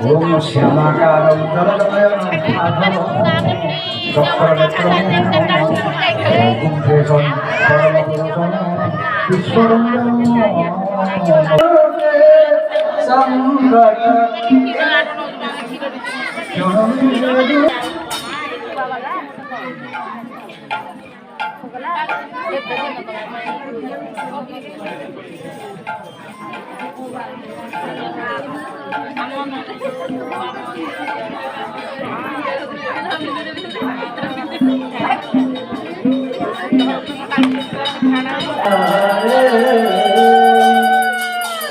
ओम श्यामाकारं जलदमयं चक्रनेत्रं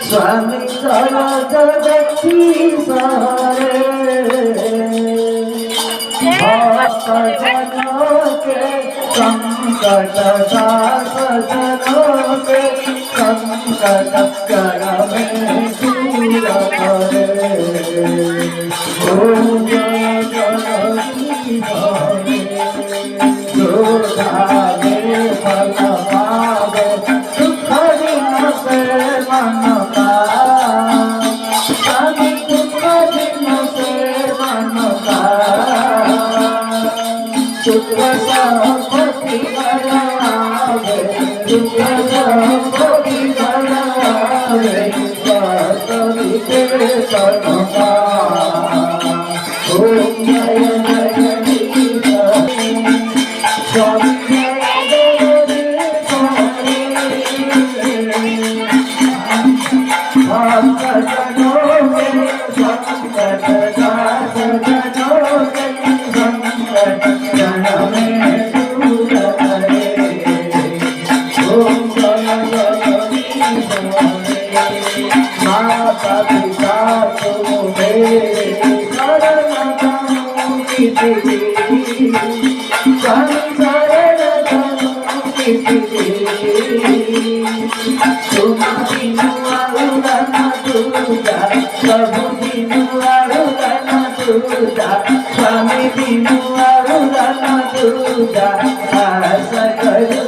स्वामी चलो जगती सारे भक्त जनों के संकट दास जनों के संकट कर में दूर करे ओम जय जगती सारे दुर्धारे फल पावे दुख दिन से मन का सभी दुख दिन से मन का सुख संपत्ति बनावे दुख संपत्ति बनावे सभी के कर्म का ओम जय माता पिता तुम्हें स्वामी बिनु अरुण दूजा आस करू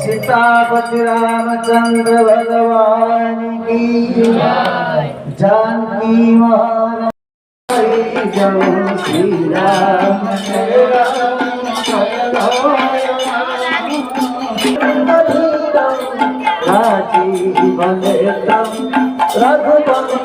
सीतापति रामचंद्र भगवान की जानकी महाराज जय श्री राम रघुवंश